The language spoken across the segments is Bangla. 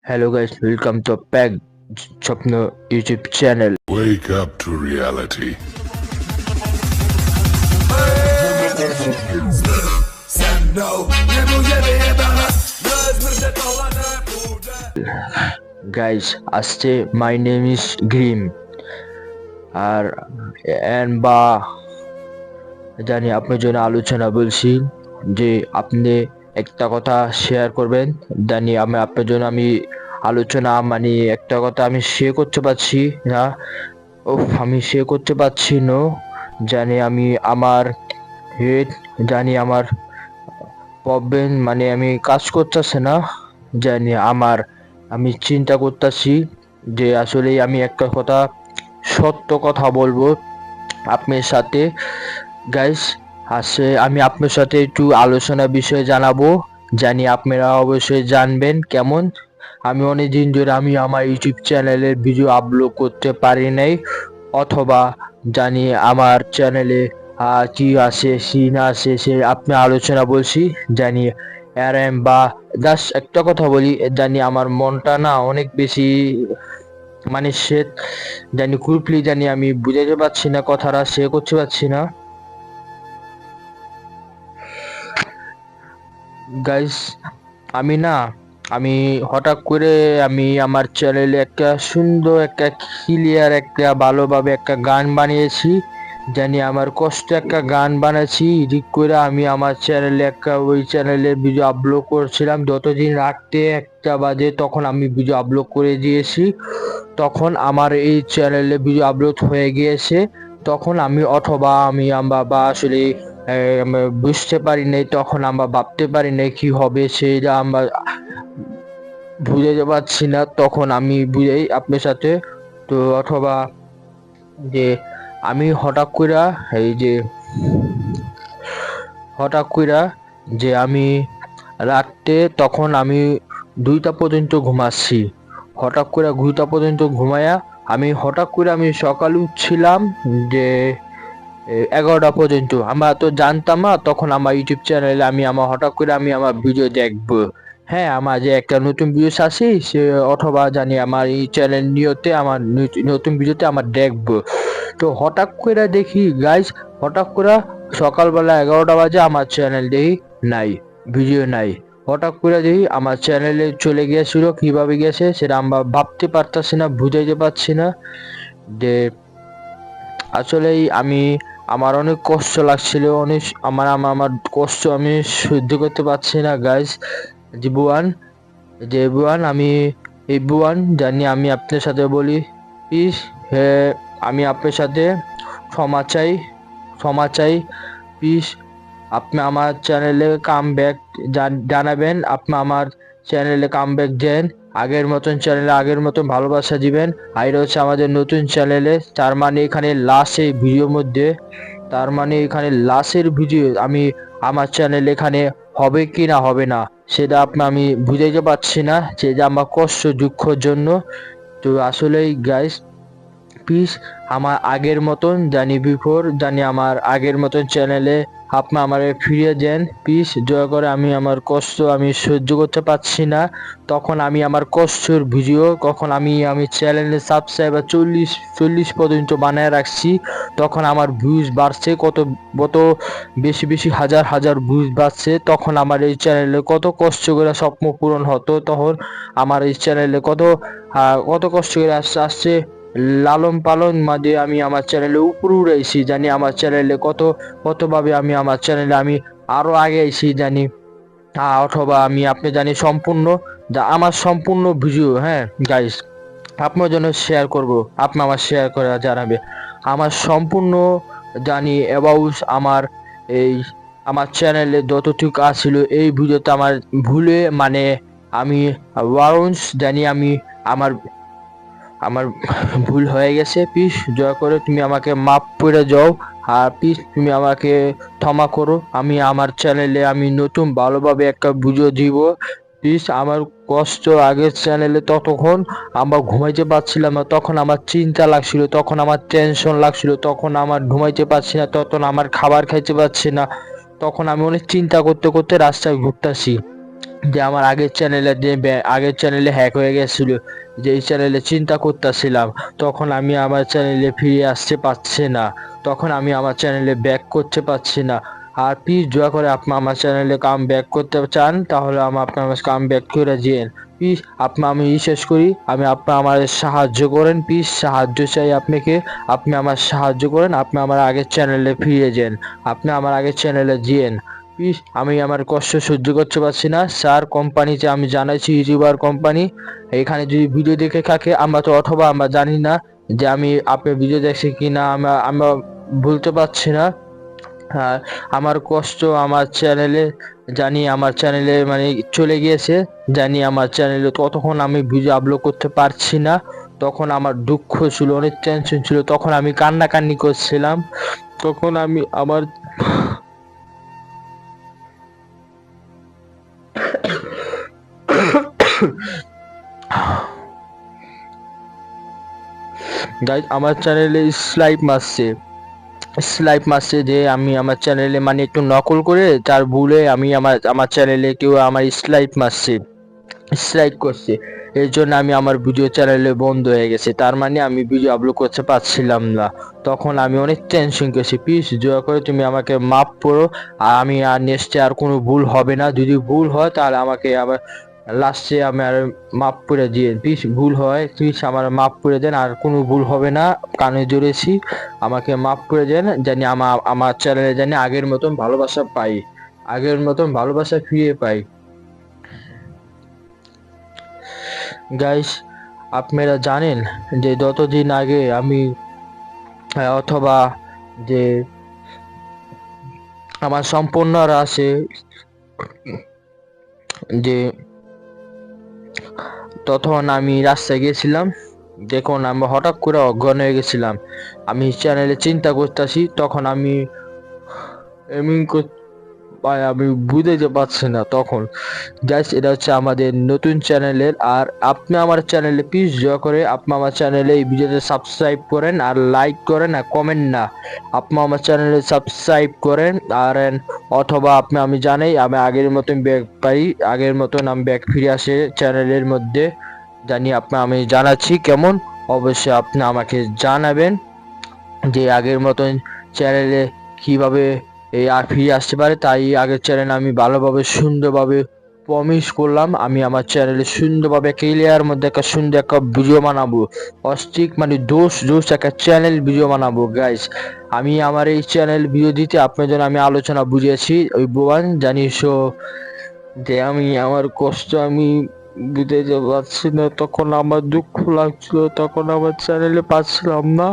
Hello guys, welcome to Peg Chapno YouTube channel. Wake up to reality. Guys, আজকে my name is Grim আর বা জানি আপনার জন্য আলোচনা বলছি যে আপনি একটা কথা শেয়ার করবেন। জানি আমি আপনার জন্য আমি আলোচনা মানে একটা কথা আমি শেয়ার করতে পারছি না। আমি শেয়ার করতে পারছি না। জানি আমি আমার হেড জানি আমার প্রবলেম মানে আমি কাজ করতেছে না। জানি আমি চিন্তা করতেছি যে আসলে আমি একটা কথা সত্য কথা বলবো আপনার সাথে। গাইস, আমি আপনার সাথে একটু আলোচনা বিষয়ে জানাবো। জানি আপনারা অবশ্যই জানবেন কেমন। আমি অনেকদিন ধরে আমি আমার ইউটিউব চ্যানেলের ভিডিও আপলোড করতে পারি নাই, অথবা জানি আমার চ্যানেলে কি আছে কি না আছে সে আপনি আলোচনা বলছি। জানি বা জাস্ট একটা কথা বলি, জানি আমার মনটা না অনেক বেশি মানে সে জানি কুরপ্লি জানি আমি বুঝাতে পারছি না, কথাটা সে করতে পারছি না। গাইস, আমি হঠাৎ করে আমি আমার চ্যানেলে একটা সুন্দর একটা ক্লিয়ার একটা ভালোভাবে একটা গান বানিয়েছি। জানি আমার কষ্ট একটা গান বানাচ্ছি এডিট করে আমি আমার চ্যানেলে ওই চ্যানেলে ভিডিও আপলোড করছিলাম। যতদিন রাত্রে 1টা বাজে তখন আমি ভিডিও আপলোড করে দিয়েছি। তখন আমার এই চ্যানেলে ভিডিও আপলোড হয়ে গিয়েছে। তখন আমি অথবা আমি বা আসলে আমরা বুঝতে পারি নাই, তখন আমরা ভাবতে পারি নাই কি হবে সেইটা আমরা বুঝাতে পারছি না। তখন আমি বুঝাই আপনার সাথে তো, অথবা যে আমি হঠাৎ কইরা যে আমি রাত্রে তখন আমি 2টা পর্যন্ত ঘুমাচ্ছি। হঠাৎ করে 2টা পর্যন্ত ঘুমায়া হঠাৎ করে আমি সকালে উঠছিলাম যে 11টা পর্যন্ত। আমরা তো জানতাম না তখন আমার ইউটিউব চ্যানেলে আমি হঠাৎ করে আমি আমার ভিডিও দেখবো। হ্যাঁ, আমার যে একটা নতুন ভিডিও আছে সে অথবা জানি আমার এই চ্যানেল নিয়তে আমার নতুন ভিডিওতে আমার দেখবো। তো হঠাৎ করে দেখি গাইজ, হঠাৎ করে সকালবেলা 11টা বাজে আমার চ্যানেল দেখি নাই, ভিডিও নাই। হঠাৎ করে দেখি আমার চ্যানেলে চলে গিয়েছিল, কিভাবে গেছে সেটা আমরা ভাবতে পারতাছি না, বুঝাইতে পারছি না। যে আসলেই আমার অনেক কষ্ট লাগছিল, অনেক আমার কষ্ট আমি সহ্য করতে পারছি না গাইজ। জীবন আমি জানি আমি আপনার সাথে বলি প্লিজ, আমি আপনার সাথে ক্ষমা চাই প্লিজ। আপনি আমার চ্যানেলে কাম ব্যাক জানাবেন, আপনি আমার চ্যানেলে কাম ব্যাক দেন, আগের মতন চ্যানেলে আগের মতন ভালোবাসা দিবেন। আর এটা হচ্ছে আমাদের নতুন চ্যানেলে, তার মানে এখানে লাস্টের ভিডিওর মধ্যে, তার মানে এখানে লাস্টের ভিডিও আমি আমার চ্যানেল এখানে হবে কি না হবে না সেটা আমি বুঝাইতে পারছি না, সেটা আমার কষ্ট দুঃখের জন্য। তো আসলেই গাইস প্লিজ আমার আগের মতন আমার আগের মতন চ্যানেলে আপনি আমারে ফিরিয়ে দেন প্লিজ, দয়া করে। আমার কষ্ট আমি সহ্য করতে পারছি না। তখন আমি আমার কষ্টের ভিডিও কখন আমি চ্যানেলে সাবস্ক্রাইবার 40 পর্যন্ত বানায় রাখছি। তখন আমার ভিউজ বাড়ছে, কত বেশি হাজার ভিউজ বাড়ছে। তখন আমার এই চ্যানেলে কত কষ্ট করে স্বপ্ন পূরণ হতো, তখন আমার এই চ্যানেলে কত কষ্ট করে আসছে লালন পালন মাঝে আমি আমার চ্যানেলে উপরে উড়াইছি। জানি আমার চ্যানেলে কতভাবে আমি আমার চ্যানেলে আমি আরো আগে আইছি জানি। অথবা আপনি জানি সম্পূর্ণ আমার সম্পূর্ণ ভিডিও, হ্যাঁ গাইস, আপনার জন্য শেয়ার করব, আপনি আমার শেয়ার করে জানাবে আমার সম্পূর্ণ জানি অ্যাবাউট আমার চ্যানেলে যতটুকু আসছিল এই ভিডিওতে আমার ভুলে মানে আমি ওয়ারন্স জানি আমার আমার ভুল হয়ে গেছে। প্লিজ দয়া করে তুমি আমাকে মাফ করে যাও, আর প্লিজ তুমি আমাকে ক্ষমা করো। আমি আমার চ্যানেলে আমি নতুন ভালোভাবে একটা ভিডিও দিব প্লিজ। আমার কষ্ট আগের চ্যানেলে ততক্ষণ আমরা ঘুমাইতে পারছিলাম না, তখন আমার চিন্তা লাগছিল, তখন আমার টেনশন লাগছিল, তখন আমার ঘুমাইতে পারছি না, তখন আমার খাবার খাইতে পারছি না, তখন আমি অনেক চিন্তা করতে করতে রাস্তায় ঘুরতেছি। যে আমার আগের চ্যানেলে হ্যাক হয়ে গেছিল, যে এই চ্যানেলে চিন্তা করতেছিলাম, তখন আমি আমার চ্যানেলে ফিরে আসতে পারছি না, তখন আমি আমার চ্যানেলে ব্যাক করতে পারছি না। আর প্লিজ দয়া করে আপনি আমার চ্যানেলে কাম ব্যাক করতে চান তাহলে আপনার কাম ব্যাক করে দিন প্লিজ। আমি শেষ করি, আপনার আমার সাহায্য করেন প্লিজ, সাহায্য চাই আপনাকে। আপনি আমার সাহায্য করেন, আপনি আমার আগের চ্যানেলে ফিরে যান, আপনি আমার আগের চ্যানেলে যেন প্লিজ। আমি আমার কষ্ট সহ্য করতে পারছি না স্যার। কোম্পানিতে আমি জানাইছি, ইউটিউবার কোম্পানি, এখানে যদি ভিডিও দেখে থাকে আমরা তো, অথবা আমরা জানি না যে আমি আপনার ভিডিও দেখছি কিনা, আমরা আমরা বলতে পারছি না। আর আমার কষ্ট আমার চ্যানেলে জানি, আমার চ্যানেলে মানে চলে গিয়েছে জানি, আমার চ্যানেলে ততক্ষণ আমি ভিডিও আপলোড করতে পারছি না, তখন আমার দুঃখ ছিল, অনেক টেনশন ছিল, তখন আমি কান্নাকান্নি করছিলাম, তখন আমি আমার গাইজ আমার চ্যানেলে স্লাইপ মারছে যে আমি আমার চ্যানেলে মানে একটু নকল করে তার ভুলে আমি আমার চ্যানেলে কেউ আমার স্ট্রাইক করছে, এর জন্য আমি আমার ভিডিও চ্যানেলে বন্ধ হয়ে গেছে, তার মানে আমি ভিডিও আপলোড করতে পারছিলাম না। তখন আমি অনেক টেনশন করেছি, প্লিজ দয়া করে তুমি আমাকে মাফ করো, আর আমি আর নেক্সটে আর কোনো ভুল হবে না, যদি ভুল হয় তাহলে আমাকে আবার লাস্টে আমি আর মাফ করে দিয়ে প্লিজ, ভুল হয় প্লিজ আমার মাফ করে দেন, আর কোনো ভুল হবে না, কানে জড়েছি, আমাকে মাফ করে দেন, জানি আমার চ্যানেলে জানি আগের মতন ভালোবাসা পাই, আগের মতন ভালোবাসা ফিরে পাই। গাইস, আপনারা জানেন যে যতদিন আগে আমি অথবা যে আমার সম্পূর্ণরা আছে, যে তখন আমি রাস্তায় গেছিলাম, দেখুন আমি হঠাৎ করে অজ্ঞান হয়ে গেছিলাম, আমি চ্যানেলে চিন্তা করতেছি, তখন আমি এমন ভাই আমি বুঝতে পারছি না তখন। জাস্ট এটা হচ্ছে আমাদের নতুন চ্যানেলের, আর আপনি আমার চ্যানেলে প্লিজ দয়া করে আপনি আমার চ্যানেলে এই ভিডিওতে সাবস্ক্রাইব করেন, আর লাইক করেন, আর কমেন্ট না, আপনি আমার চ্যানেলে সাবস্ক্রাইব করেন, আর অথবা আমি জানি আমি আগের মতন ব্যাক পাই, আগের মতন আমি ব্যাক ফিরে আসে চ্যানেলের মধ্যে, জানি আমি জানাচ্ছি কেমন, অবশ্যই আপনি আমাকে জানাবেন যে আগের মতন চ্যানেলে কিভাবে এই আর ফিরে আসতে পারে। তাই আগের চ্যানেলে আমি ভালোভাবে সুন্দরভাবে প্রমিস করলাম, আমি আমার চ্যানেলে সুন্দরভাবে ক্লিয়ার মধ্যে একটা সুন্দর একটা ভিডিও বানাবো, অস্টিক মানে দোষ একটা চ্যানেল ভিডিও বানাবো গাইস। আমি আমার এই চ্যানেল ভিডিও দিতে আপনার জন্য আমি আলোচনা বুঝিয়েছি ওই বোয়ান জানিস যে আমি আমার কষ্ট আমি বুঝাইতে পারছি না, তখন আমার দুঃখ লাগছিল, তখন আমার চ্যানেলে পাচ্ছিলাম না,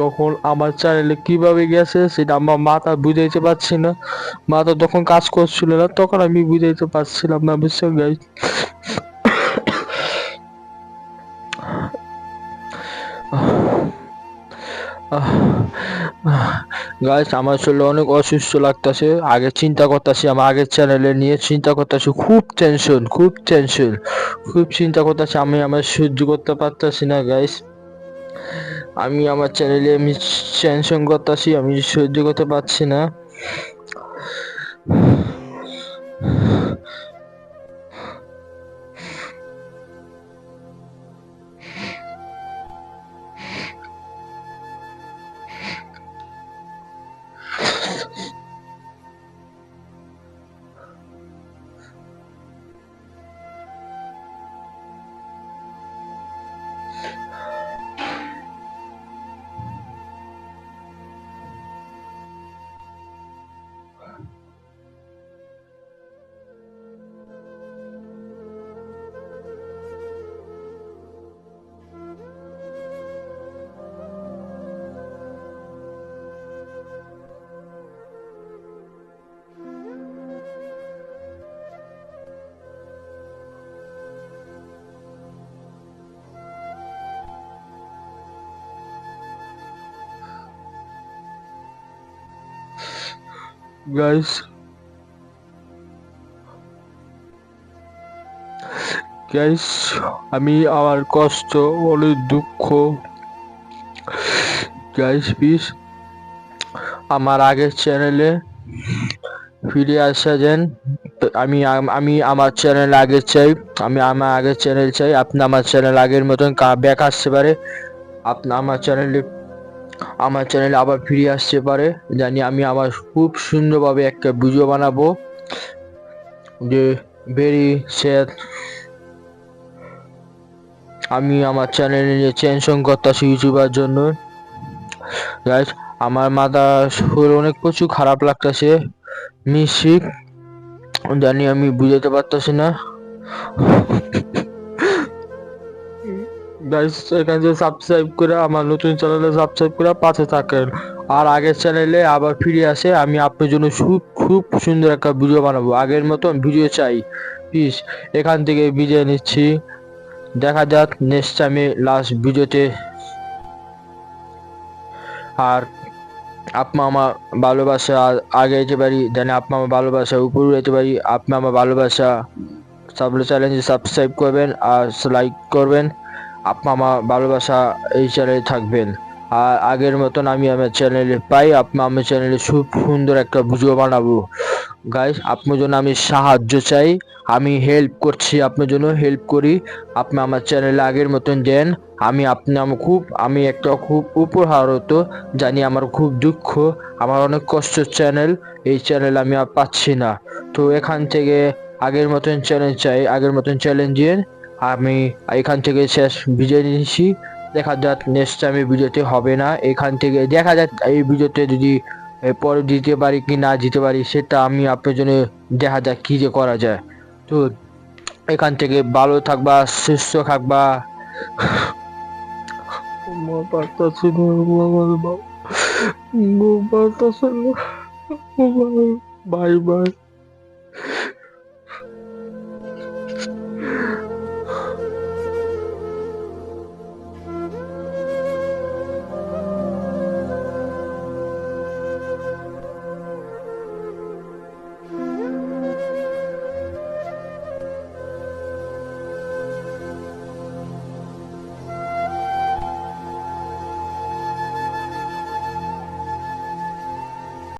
তখন আমার চ্যানেলে কিভাবে গেছে সেটা আমার মাথা বুঝাইতে পারছি না, মাথা তখন কাজ করছিল না, তখন আমি বুঝাইতে পারছিলাম না, বুঝছো গাইস। গাইস আমার শরীরে অনেক অসুস্থ লাগতেছে, আগে চিন্তা করতেছি আমার আগের চ্যানেলে নিয়ে চিন্তা করতেছি, খুব চিন্তা করতেছি, আমি আমার সহ্য করতে পারতেছি না গাইস, আমি আমার চ্যানেলে আমি টেনশন করতেছি, আমি সহ্য করতে পারছি না। গাইস, গাইস আমি আমার কষ্ট, অনেক দুঃখ, গাইস প্লিজ আমার আগের চ্যানেলে ফিরে আসা যান, আমি আমি আমার চ্যানেল আগে চাই, আমি আমার আগের চ্যানেল চাই। আপনি আমার চ্যানেল আগের মতন ব্যাক আসতে পারে, আপনি আমার চ্যানেলে আবার ফিরে আসতে পারে। জানি আমি আমার খুব সুন্দরভাবে একটা ভিডিও বানাবো যে ভেরি স্যাড। আমি আমার চ্যানেলে নিয়ে টেনশন করতেছি ইউটিউবার জন্য। গাইস, আমার মাথা শরীর অনেক প্রচুর খারাপ লাগতেছে, মিশিক জানি আমি বুঝাতে পারতেছি না। গাইস, এখানে যে সাবস্ক্রাইব করে আমার নতুন চ্যানেলে সাবস্ক্রাইব করে পাশে থাকেন। আর আগের চ্যানেলে আবার ফিরে আসে, আমি আপনার জন্য খুব খুব সুন্দর একটা ভিডিও বানাবো, আগের মতন ভিডিও চাই প্লিজ। এখান থেকে বিদায় নিচ্ছি, দেখা যাক নেক্সট টাইমে লাস্ট ভিডিওতে। আর আপনি আমার ভালোবাসা আগে যেতে পারি, জানি আপনি আমার ভালোবাসা উপরে যেতে পারি। আপনি আমার ভালোবাসা সাবলে চ্যানেলটি সাবস্ক্রাইব করবেন আর লাইক করবেন। আপনি আমার ভালোবাসা এই চ্যানেলে থাকবেন। আর আগের মতন আমি আমার চ্যানেলে পাই, আপনি আমার চ্যানেলে খুব সুন্দর একটা ভিডিও বানাবো। গাইস, আপনার জন্য আমি সাহায্য চাই, আমি হেল্প করছি, আপনার জন্য হেল্প করি। আপনি আমার চ্যানেলে আগের মতন দেন। আমি একটা খুব উপহার হতো, জানি আমার খুব দুঃখ, আমার অনেক কষ্টের চ্যানেল, এই চ্যানেল আমি আর পাচ্ছি না। তো এখান থেকে আগের মতন চ্যালেঞ্জ চাই, আগের মতন চ্যালেঞ্জ দিন। আমি এখান থেকে শেষ বিজয় নিয়েছি, দেখা যাক নেক্সট টাইমে ভিডিওতে হবে না। এখান থেকে দেখা যাক এই ভিডিওতে যদি পরে দিতে পারি কি না দিতে পারি, সেটা আমি আপনার জন্য দেখা যাক কি যে করা যায়। তো এখান থেকে ভালো থাকবা, সুস্থ থাকবা। আমার পারতাছি না, আমার বাবা, বাই বাই।